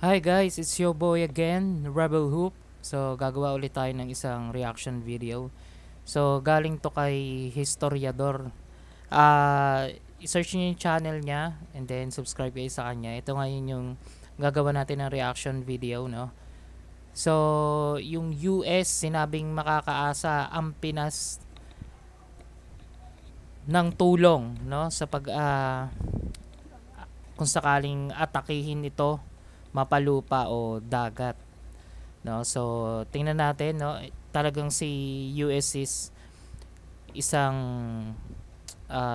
Hi guys, it's your boy again, Rebel Hoop. So, gagawa ulit tayo ng isang reaction video. So, galing to kay Historiador. I-search nyo yung channel niya and then subscribe kayo sa kanya. Ito ngayon yung gagawa natin ng reaction video, no? So, yung US sinabing makakaasa ang Pinas ng tulong, no? Sa kung sakaling atakihin ito mapalupa o dagat, no? So tingnan natin, no, talagang si US is isang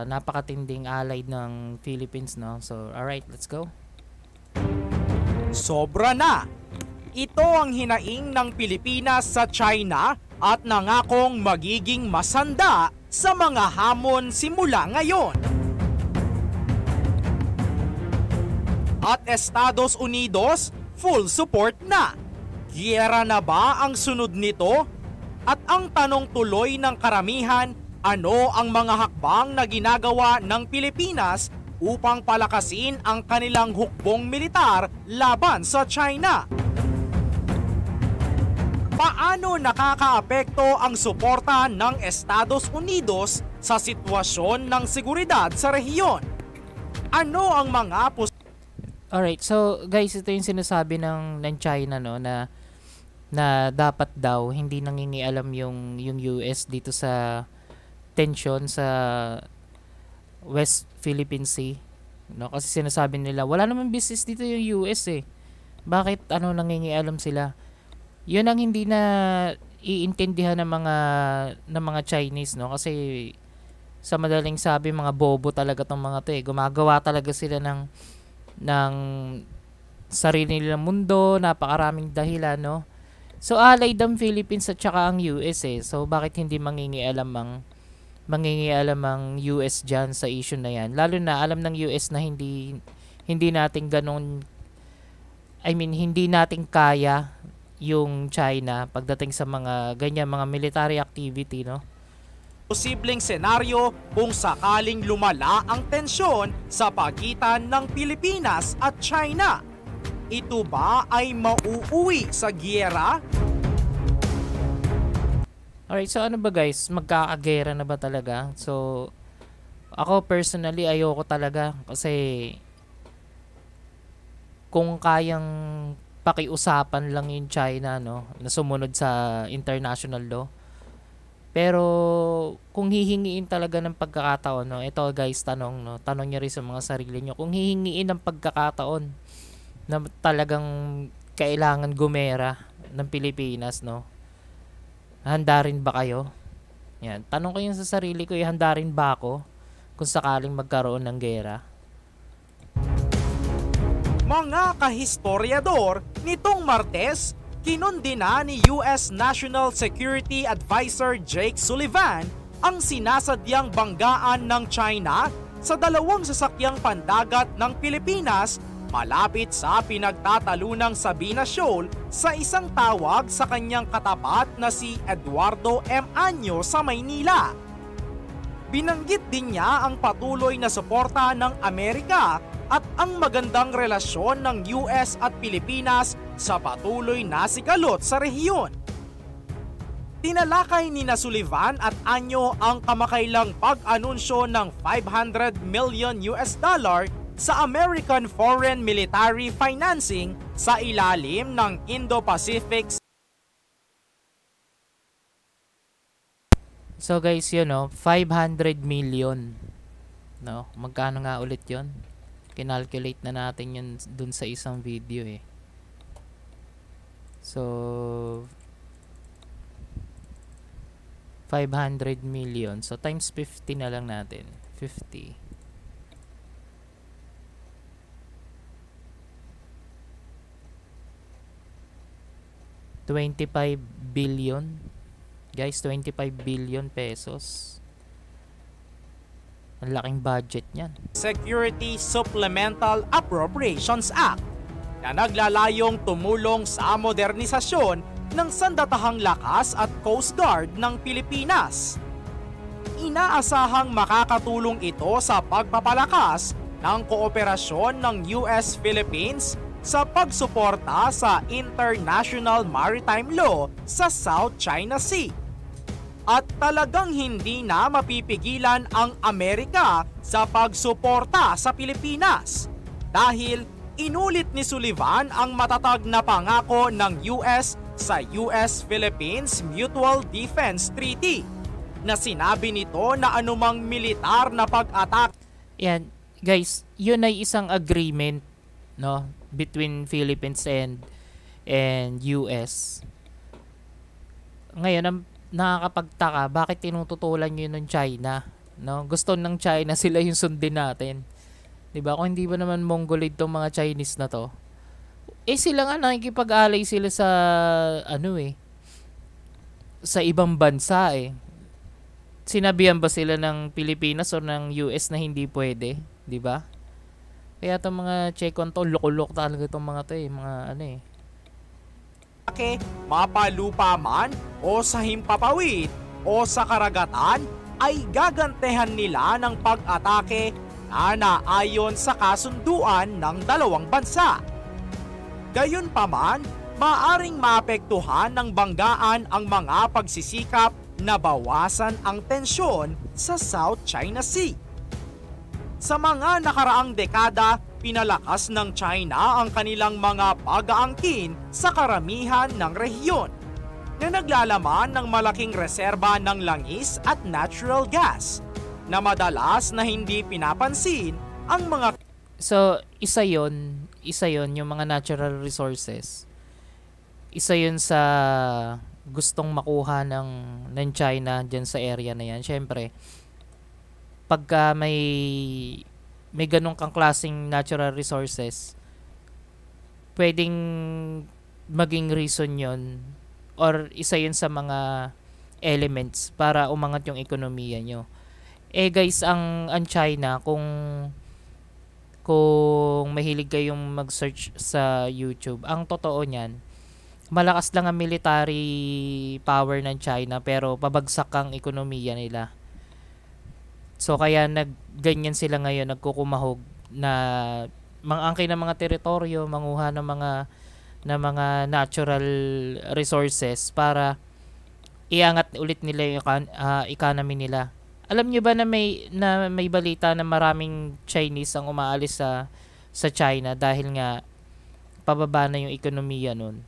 napakatinding allied ng Philippines, no? So alright, let's go. Sobra na! Ito ang hinaing ng Pilipinas sa China at nangakong magiging masanda sa mga hamon simula ngayon. At Estados Unidos, full support na. Giyera na ba ang sunod nito? At ang tanong tuloy ng karamihan, ano ang mga hakbang na ginagawa ng Pilipinas upang palakasin ang kanilang hukbong militar laban sa China? Paano nakakaapekto ang suporta ng Estados Unidos sa sitwasyon ng seguridad sa rehiyon? Ano ang mga Alright, so guys, ito yung sinasabi ng China, no, na dapat daw hindi nangingialam yung US dito sa tension sa West Philippine Sea, no? Kasi sinasabi nila wala namang business dito yung US eh. Bakit nangingialam sila? Yun ang hindi na iintindihan ng mga Chinese, no? Kasi sa madaling sabi, mga bobo talaga tong mga to eh. Gumagawa talaga sila ng sarili nilang mundo, napakaraming dahilan, no? So allied ang Philippines at saka ang US eh. So bakit hindi mangingialam ang US diyan sa issue na yan? Lalo na alam ng US na hindi natin ganun, hindi natin kaya yung China pagdating sa mga ganyan mga military activity, no? Posibleng senaryo kung sakaling lumala ang tensyon sa pagitan ng Pilipinas at China. Ito ba ay mauuwi sa giyera? Alright, so ano ba guys? Magkakagera na ba talaga? So, ako personally ayoko talaga kasi kung kayang pakiusapan lang yung China, no, na sumunod sa international law. Pero kung hihingiin talaga ng pagkakataon, no, ito guys, tanong niyo rin sa mga sarili niyo, kung hihingiin ng pagkakataon na talagang kailangan gumera ng Pilipinas, no, handa rin ba kayo? Yan, tanong ko yun sa sarili ko, handa rin ba ako kung sakaling magkaroon ng gera? Mga kahistoryador, nitong Martes, kinundina ni US National Security Advisor Jake Sullivan ang sinasadyang banggaan ng China sa dalawang sasakyang pandagat ng Pilipinas malapit sa pinagtatalunang Sabina Shoal sa isang tawag sa kanyang katapat na si Eduardo M. Año sa Maynila. Binanggit din niya ang patuloy na suporta ng Amerika at ang magandang relasyon ng US at Pilipinas sa patuloy na sigalot sa rehiyon. Tinalakay ni Sullivan at Año ang kamakailang pag-anunsyo ng $500 million sa American Foreign Military Financing sa ilalim ng Indo-Pacific. So guys, yun, no, 500 million. No, magkano nga ulit 'yon? Kinalculate na natin yun dun sa isang video eh. So 500 million. So times 50 na lang natin. 50. $25 billion. Guys, 25 billion pesos. Ang laking budget niyan. Security Supplemental Appropriations Act na naglalayong tumulong sa modernisasyon ng sandatahang lakas at Coast Guard ng Pilipinas. Inaasahang makakatulong ito sa pagpapalakas ng kooperasyon ng US-Philippines sa pagsuporta sa International Maritime Law sa South China Sea. At talagang hindi na mapipigilan ang Amerika sa pagsuporta sa Pilipinas dahil inulit ni Sullivan ang matatag na pangako ng US sa US-Philippines Mutual Defense Treaty na sinabi nito na anumang militar na pag-atak. Yan, guys, yun ay isang agreement, no, between Philippines and US. Ngayon, ang nakakapagtaka, bakit tinututulan yun ng China? No? Gusto ng China sila yung sundin natin. 'Di ba? Kung hindi ba naman Mongoloid tong mga Chinese na to? Sila nga nakikipag-alay sila sa sa ibang bansa eh. Sinabihan ba sila ng Pilipinas o ng US na hindi pwede, 'di ba? Kaya itong mga Chekon to, loko-loko talaga itong mga to eh, mga mapalupa man o sa himpapawid o sa karagatan ay gagantehan nila ng pag-atake na naayon sa kasunduan ng dalawang bansa. Gayunpaman, maaring maapektuhan ng banggaan ang mga pagsisikap na bawasan ang tensyon sa South China Sea. Sa mga nakaraang dekada, pinalakas ng China ang kanilang mga pag-aangkin sa karamihan ng rehiyon na naglalaman ng malaking reserba ng langis at natural gas na madalas na hindi pinapansin ang mga... So, isa yon yung mga natural resources. Isa yun sa gustong makuha ng China dyan sa area na yan. Siyempre, pagka may ganong kang klaseng natural resources, pwedeng maging reason yon or isa yun sa mga elements para umangat yung ekonomiya nyo. Guys, ang China, kung mahilig kayong mag-search sa YouTube, ang totoo niyan, malakas lang ang military power ng China pero pabagsak ang ekonomiya nila. So kaya ganyan sila ngayon, nagkukumahog na mangangkin ng mga teritoryo, manguha ng mga natural resources para iangat ulit nila yung economy nila. Alam niyo ba na may balita na maraming Chinese ang umaalis sa China dahil nga pababa na yung ekonomiya nun.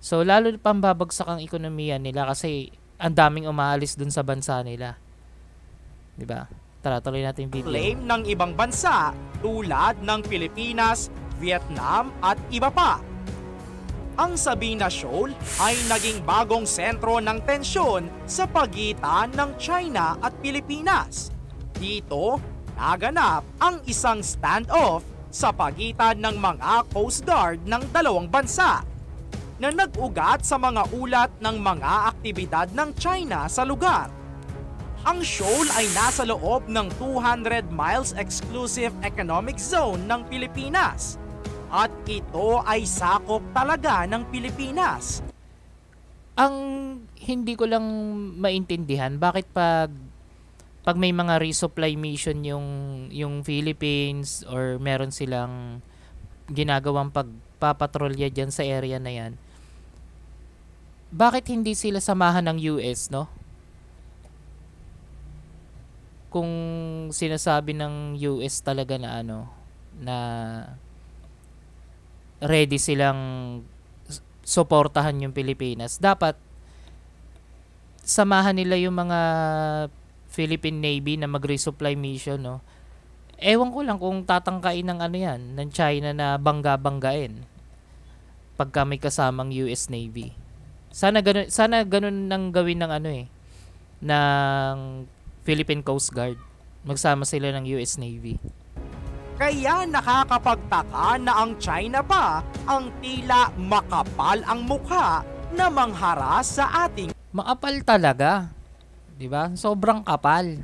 So lalo pang babagsak ang ekonomiya nila kasi ang daming umaalis dun sa bansa nila. 'Di ba? Tara, tuloy natin yung video. Claim ng ibang bansa tulad ng Pilipinas, Vietnam at iba pa. Ang Sabina Shoal ay naging bagong sentro ng tensyon sa pagitan ng China at Pilipinas. Dito, naganap ang isang standoff sa pagitan ng mga Coast Guard ng dalawang bansa na nag-ugat sa mga ulat ng mga aktibidad ng China sa lugar. Ang shoal ay nasa loob ng 200 miles exclusive economic zone ng Pilipinas at ito ay sakop talaga ng Pilipinas. Ang hindi ko lang maintindihan, bakit pag may mga resupply mission yung Philippines or meron silang ginagawang pagpapatrolya dyan sa area na yan, bakit hindi sila samahan ng US, no? Kung sinasabi ng US talaga na na ready silang suportahan yung Pilipinas, dapat samahan nila yung mga Philippine Navy na mag-resupply mission, no? Ewan ko lang kung tatangkain ng yan, ng China na bangga-banggain pagka may kasamang US Navy. Sana ganun nang gawin ng ng Philippine Coast Guard. Magsama sila ng US Navy. Kaya nakakapagtaka na ang China pa ang tila makapal ang mukha na mangharas sa ating... Makapal talaga. 'Di ba? Sobrang kapal.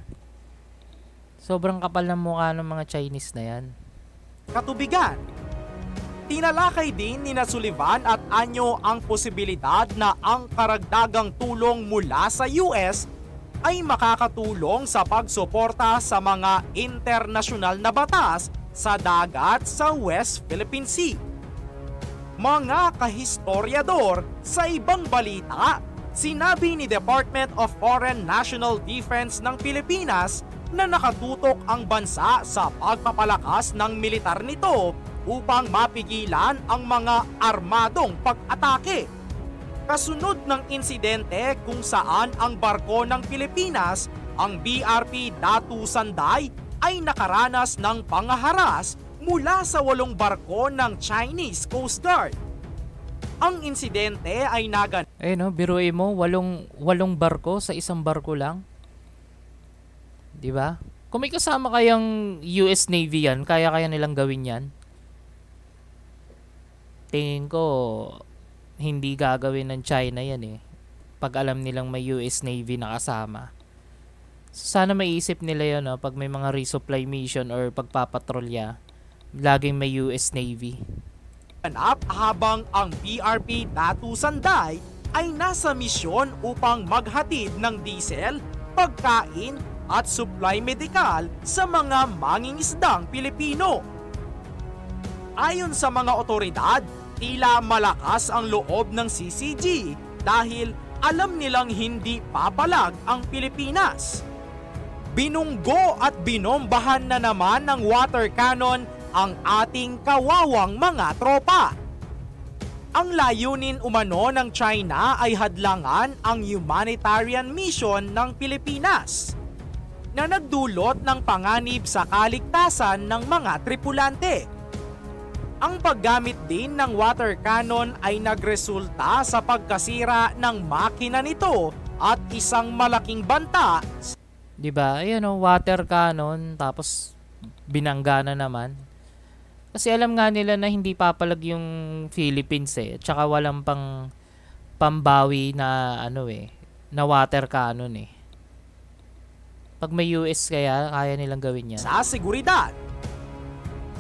Sobrang kapal ng mukha ng mga Chinese na yan. Katubigan. Tinalakay din ni Sullivan at Anyo ang posibilidad na ang karagdagang tulong mula sa US ay makakatulong sa pagsuporta sa mga internasyonal na batas sa dagat sa West Philippine Sea. Mga kahistoryador, sa ibang balita, sinabi ni Department of Foreign National Defense ng Pilipinas na nakatutok ang bansa sa pagpapalakas ng militar nito upang mapigilan ang mga armadong pag-atake. Kasunod ng insidente kung saan ang barko ng Pilipinas, ang BRP Datu Sanday, ay nakaranas ng pangaharas mula sa 8 barko ng Chinese Coast Guard. Ang insidente ay naganap. Biruin mo, walong barko sa isang barko lang. 'Di ba? Kung may kasama kayang US Navy yan, kaya nilang gawin yan. Tingin ko, hindi gagawin ng China yan eh. Pag alam nilang may US Navy na kasama. Sana maiisip nila yun, pag may mga resupply mission or pagpapatrolya, laging may US Navy. Habang ang BRP Datu Sanday ay nasa misyon upang maghatid ng diesel, pagkain at supply medikal sa mga mangingisdang Pilipino. Ayon sa mga otoridad, tila malakas ang loob ng CCG dahil alam nilang hindi papalag ang Pilipinas. Binunggo at binombahan na naman ng water cannon ang ating kawawang mga tropa. Ang layunin umano ng China ay hadlangan ang humanitarian mission ng Pilipinas na nagdulot ng panganib sa kaligtasan ng mga tripulante. Ang paggamit din ng water cannon ay nagresulta sa pagkasira ng makina nito at isang malaking banta. 'Di ba? Water cannon tapos binangga na naman. Kasi alam nga nila na hindi papalag yung Philippines eh. Tsaka walang pambawi na na water cannon eh. Pag may US kaya nilang gawin yan. Sa seguridad.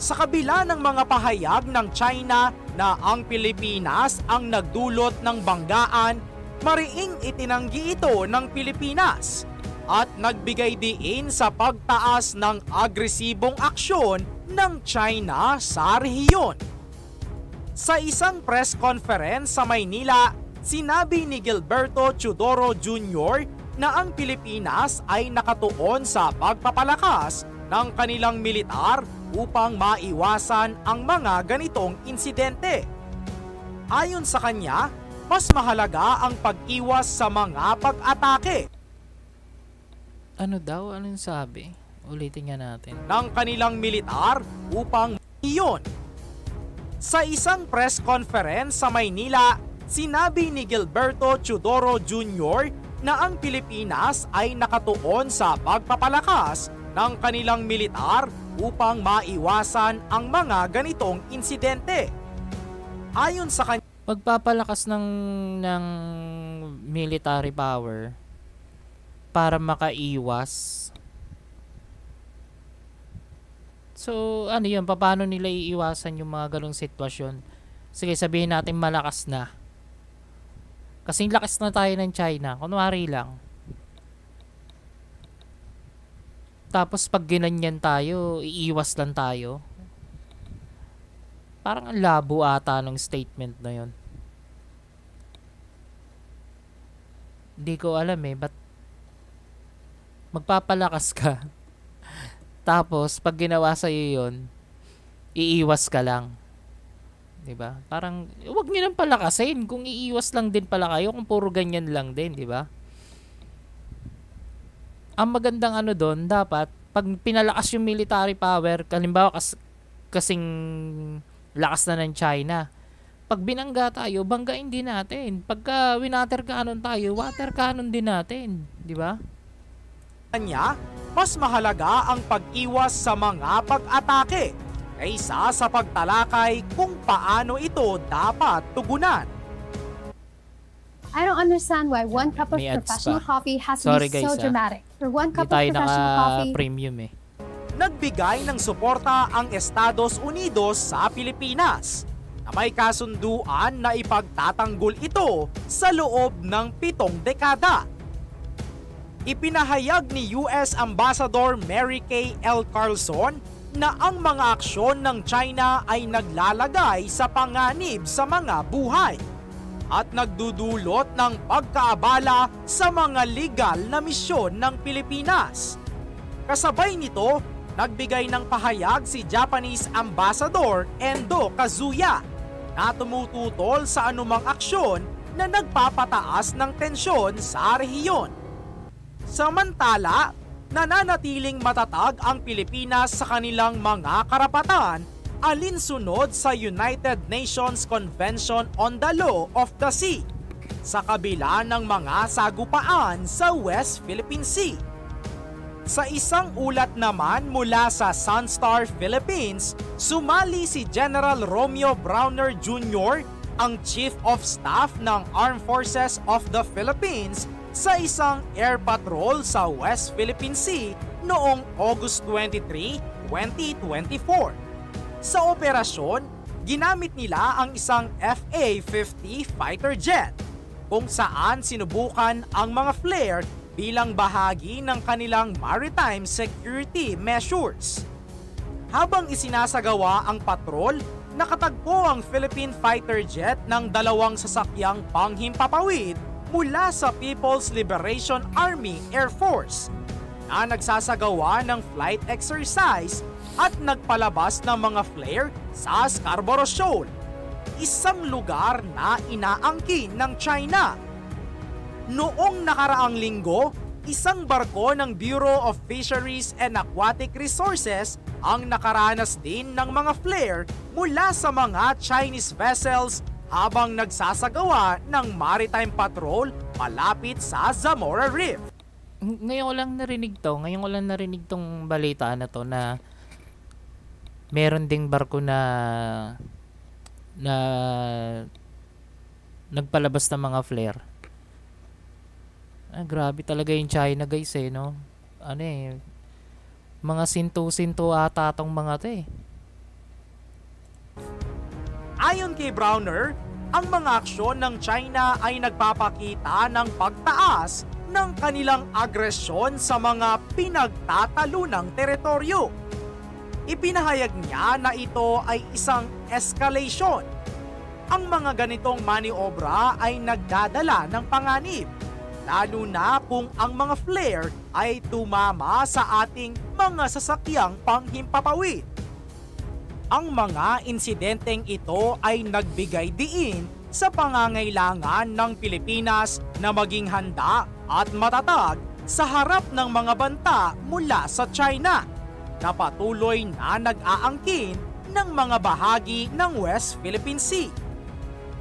Sa kabila ng mga pahayag ng China na ang Pilipinas ang nagdulot ng banggaan, mariing itinanggi ito ng Pilipinas at nagbigay diin sa pagtaas ng agresibong aksyon ng China sa rehiyon. Sa isang press conference sa Maynila, sinabi ni Gilberto Teodoro Jr. na ang Pilipinas ay nakatuon sa pagpapalakas ng kanilang militar upang maiwasan ang mga ganitong insidente. Ayon sa kanya, mas mahalaga ang pag-iwas sa mga pag-atake. Ano daw? Anong sabi? Ulitin nga natin. Ng kanilang militar upang iyon. Sa isang press conference sa Maynila, sinabi ni Gilberto Teodoro Jr. na ang Pilipinas ay nakatuon sa pagpapalakas ng kanilang militar upang maiwasan ang mga ganitong insidente. Ayon sa kanya, pagpapalakas ng military power para makaiwas. So, yun? Paano nila iiwasan yung mga ganong sitwasyon? Sige, sabihin natin malakas na. Kasing lakas na tayo ng China. Kunwari lang. Tapos pag ginanyan tayo, iiwas lang tayo. Parang ang labo ata ng statement na yun. Hindi ko alam ba't magpapalakas ka. Tapos pag ginawa sa iyo 'yon, iiwas ka lang. 'Di ba? Parang wag niyo nang palakasin kung iiwas lang din pala kayo kung puro ganyan lang din, 'di ba? Ang magandang doon, dapat pag pinalakas yung military power, halimbawa kasing lakas na ng China. Pag binangga tayo, banggain din natin. Pagka winater cannon tayo, water cannon din natin, 'di ba? Kanya, mas mahalaga ang pag-iwas sa mga pag-atake kaysa sa pagtalakay kung paano ito dapat tugunan. I don't understand why 1 cup of May ads professional pa. coffee has to Sorry, be so guys, dramatic. For 1 Hindi cup of tayo professional coffee, naka-premium Nagbigay ng suporta ang Estados Unidos sa Pilipinas na may kasunduan na ipagtatanggol ito sa loob ng 7 dekada. Ipinahayag ni US Ambassador Mary Kay L. Carlson na ang mga aksyon ng China ay naglalagay sa panganib sa mga buhay at nagdudulot ng pagkaabala sa mga legal na misyon ng Pilipinas. Kasabay nito, nagbigay ng pahayag si Japanese Ambassador Endo Kazuya na tumututol sa anumang aksyon na nagpapataas ng tensyon sa rehiyon. Samantala, nananatiling matatag ang Pilipinas sa kanilang mga karapatan alinsunod sa United Nations Convention on the Law of the Sea sa kabila ng mga sagupaan sa West Philippine Sea. Sa isang ulat naman mula sa Sunstar Philippines, sumali si General Romeo Browner Jr., ang Chief of Staff ng Armed Forces of the Philippines, sa isang air patrol sa West Philippine Sea noong August 23, 2024. Sa operasyon, ginamit nila ang isang FA-50 fighter jet kung saan sinubukan ang mga flare bilang bahagi ng kanilang maritime security measures. Habang isinasagawa ang patrol, nakatagpo ang Philippine fighter jet ng dalawang sasakyang panghimpapawid mula sa People's Liberation Army Air Force na nagsasagawa ng flight exercise at nagpalabas ng mga flare sa Scarborough Shoal, isang lugar na inaangkin ng China. Noong nakaraang linggo, isang barko ng Bureau of Fisheries and Aquatic Resources ang nakaranas din ng mga flare mula sa mga Chinese vessels habang nagsasagawa ng maritime patrol malapit sa Zamora Reef. Ngayon ko lang narinig tong balita na to na meron ding barko na nagpalabas ng mga flare. Grabe talaga yung China, guys, no? Mga sinto-sinto ata tong mga to, Ayon kay Browner, ang mga aksyon ng China ay nagpapakita ng pagtaas ng kanilang agresyon sa mga pinagtatalunang teritoryo. Ipinahayag niya na ito ay isang escalation. Ang mga ganitong maniobra ay nagdadala ng panganib, lalo na kung ang mga flare ay tumama sa ating mga sasakyang panghimpapawid. Ang mga insidenteng ito ay nagbigay diin sa pangangailangan ng Pilipinas na maging handa at matatag sa harap ng mga banta mula sa China na patuloy na nag-aangkin ng mga bahagi ng West Philippine Sea.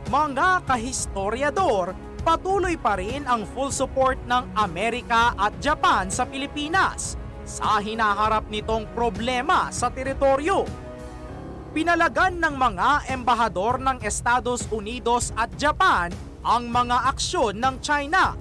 Mga kahistoryador, patuloy pa rin ang full support ng Amerika at Japan sa Pilipinas sa hinaharap nitong problema sa teritoryo. Pinalagan ng mga embahador ng Estados Unidos at Japan ang mga aksyon ng China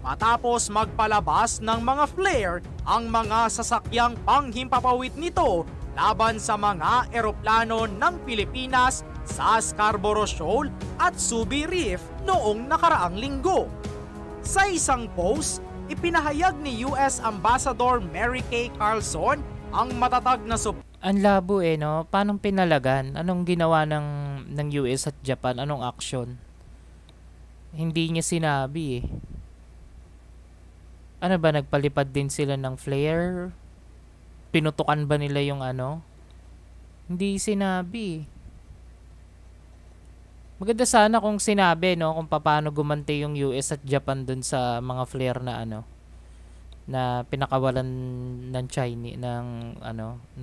matapos magpalabas ng mga flare ang mga sasakyang panghimpapawid nito laban sa mga eroplano ng Pilipinas sa Scarborough Shoal at Subi Reef noong nakaraang linggo. Sa isang post, ipinahayag ni US Ambassador Mary Kay Carlson ang matatag na support. Ang labo, no? Paano pinalagan? Anong ginawa ng US at Japan? Anong action? Hindi niya sinabi, Ano ba, nagpalipad din sila ng flare? Pinutukan ba nila yung Hindi sinabi. Maganda sana kung sinabi, no, kung paano gumanti yung US at Japan dun sa mga flare na na pinakawalan ng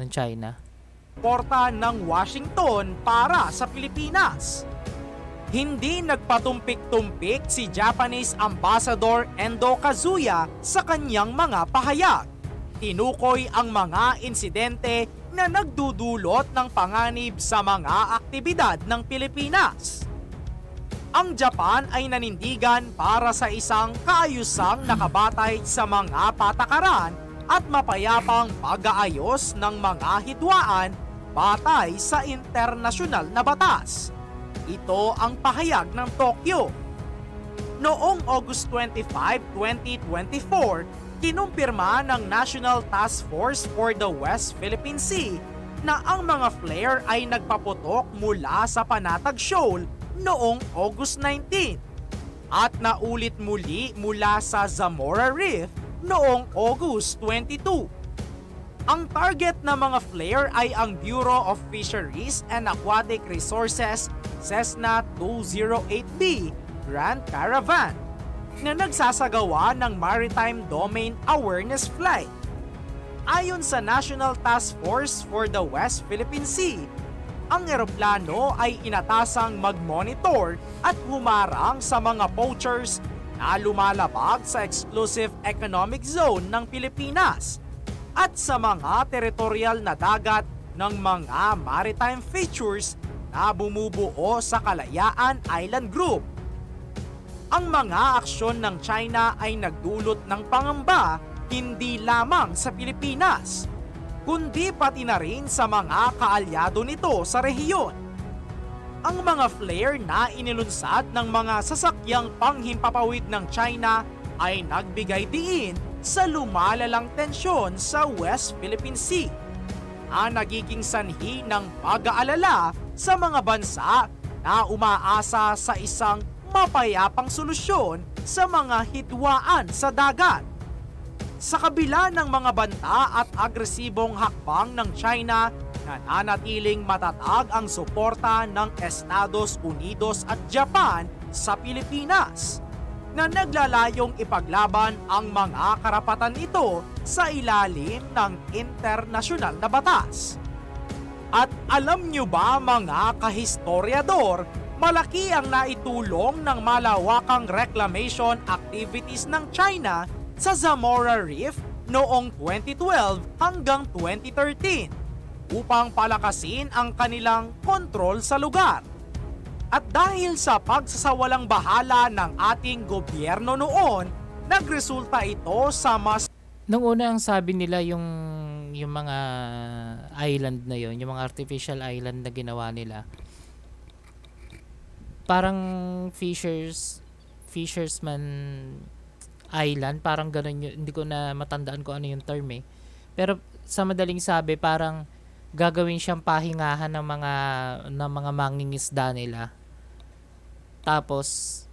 China. Porta ng Washington para sa Pilipinas. Hindi nagpatumpik-tumpik si Japanese Ambassador Endo Kazuya sa kanyang mga pahayag. Tinukoy ang mga insidente na nagdudulot ng panganib sa mga aktibidad ng Pilipinas. Ang Japan ay nanindigan para sa isang kaayusang nakabatay sa mga patakaran at mapayapang pag-aayos ng mga hidwaan batay sa internasyonal na batas. Ito ang pahayag ng Tokyo. Noong August 25, 2024, kinumpirma ng National Task Force for the West Philippine Sea na ang mga flare ay nagpaputok mula sa Panatag Shoal noong August 19 at naulit muli mula sa Zamora Reef noong August 22. Ang target na mga flare ay ang Bureau of Fisheries and Aquatic Resources Cessna 208B Grand Caravan na nagsasagawa ng Maritime Domain Awareness Flight. Ayon sa National Task Force for the West Philippine Sea, ang eroplano ay inatasang mag-monitor at humarang sa mga poachers na lumalabag sa Exclusive Economic Zone ng Pilipinas at sa mga teritorial na dagat ng mga maritime features na bumubuo sa Kalayaan Island Group. Ang mga aksyon ng China ay nagdulot ng pangamba hindi lamang sa Pilipinas, kundi pati na rin sa mga kaalyado nito sa rehiyon. Ang mga flare na inilunsad ng mga sasakyang panghimpapawid ng China ay nagbigay diin sa lumalalang tensyon sa West Philippine Sea na nagiging sanhi ng pag-aalala sa mga bansa na umaasa sa isang mapayapang solusyon sa mga hidwaan sa dagat. Sa kabila ng mga banta at agresibong hakbang ng China, nananatiling matatag ang suporta ng Estados Unidos at Japan sa Pilipinas na naglalayong ipaglaban ang mga karapatan nito sa ilalim ng internasyonal na batas. At alam nyo ba mga kahistoryador, malaki ang naitulong ng malawakang reclamation activities ng China sa Zamora Reef noong 2012 hanggang 2013 upang palakasin ang kanilang kontrol sa lugar. At dahil sa pagsasawalang bahala ng ating gobyerno noon, nagresulta ito sa mas... Nung una ang sabi nila yung mga island na yon, yung mga artificial island na ginawa nila, parang fishersman island, parang ganun yun. Hindi ko na matandaan ko ano yung term eh. Pero sa madaling sabi, parang gagawin siyang pahingahan ng mga mangingisda nila. Tapos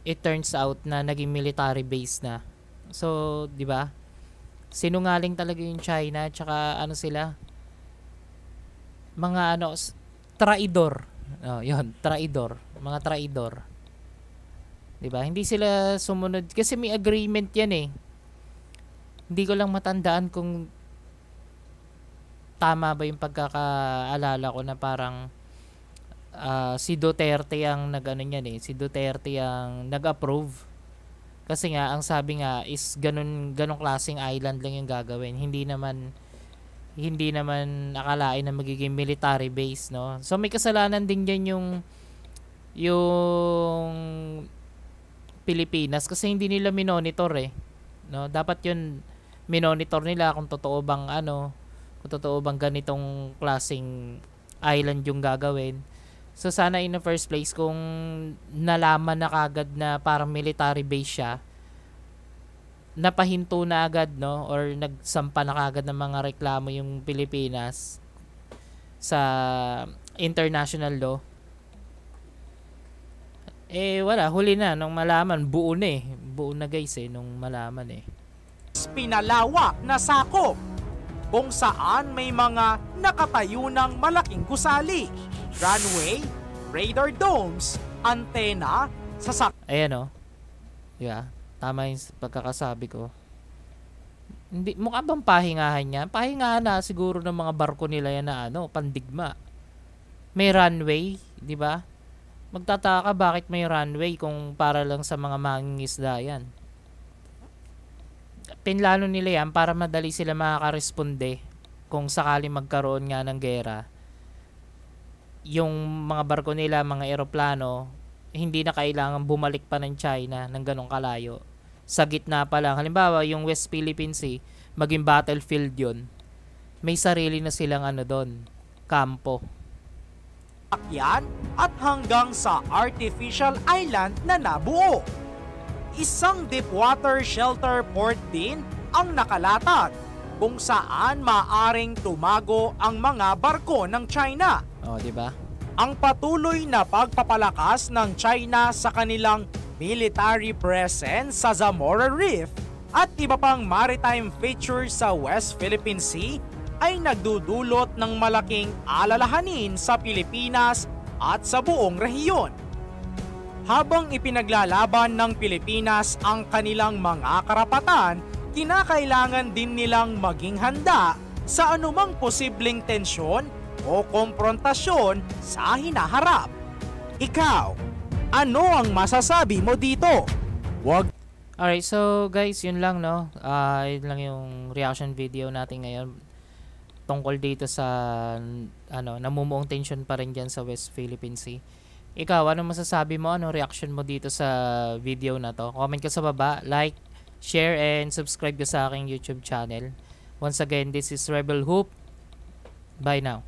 it turns out na naging military base na. So, 'di ba? Sinungaling talaga yung China, tsaka ano sila? Mga traidor. Oh, 'yun, traidor, mga traidor. 'Di ba? Hindi sila sumunod kasi may agreement 'yan eh. Hindi ko lang matandaan kung tama ba yung pagkakaalala ko na parang si Duterte ang nag-ano niyan eh. Si Duterte ang nag-approve. Kasi nga ang sabi nga is ganun klaseng island lang yung gagawin. Hindi naman akalain na magiging military base, no? So may kasalanan din diyan yung Pilipinas kasi hindi nila minonitor eh, no? Dapat yun minonitor nila kung totoo bang ganitong klaseng island yung gagawin. So sana in the first place kung nalaman na kagad na parang military base siya, napahinto na agad, no, or nagsampa na kagad ng mga reklamo yung Pilipinas sa international law. Wala, huli na nung malaman, buo na guys nung malaman Pinalawak na sakop kung saan may mga nakatayo ng malaking gusali, runway, radar domes, antena, Ayan yeah, tama yung pagkakasabi ko. Hindi, mukha bang pahingahan niya? Pahingahan na siguro ng mga barko nila yan na pandigma. May runway, di ba? Magtataka bakit may runway kung para lang sa mga mangingisda yan. Pinlano nila yan para madali sila makakaresponde kung sakali magkaroon nga ng gera. Yung mga barko nila, mga eroplano, hindi na kailangan bumalik pa ng China ng ganong kalayo. Sa gitna pa lang. Halimbawa, yung West Philippine Sea, maging battlefield yun. May sarili na silang doon, kampo. At hanggang sa artificial island na nabuo. Isang deepwater shelter port din ang nakalatag kung saan maaring tumago ang mga barko ng China. Oh, di ba? Ang patuloy na pagpapalakas ng China sa kanilang military presence sa Zamora Reef at iba pang maritime features sa West Philippine Sea ay nagdudulot ng malaking alalahanin sa Pilipinas at sa buong rehiyon. Habang ipinaglalaban ng Pilipinas ang kanilang mga karapatan, kinakailangan din nilang maging handa sa anumang posibleng tensyon o konfrontasyon sa hinaharap. Ikaw, ano ang masasabi mo dito? Alright, so guys, yun lang, no? Yun lang yung reaction video natin ngayon tungkol dito sa namumuong tension pa rin dyan sa West Philippine Sea. Ikaw, ano masasabi mo? Ano reaction mo dito sa video na to? Comment ka sa baba, like, share, and subscribe ka sa aking YouTube channel. Once again, this is Rebel Hoop. Bye now.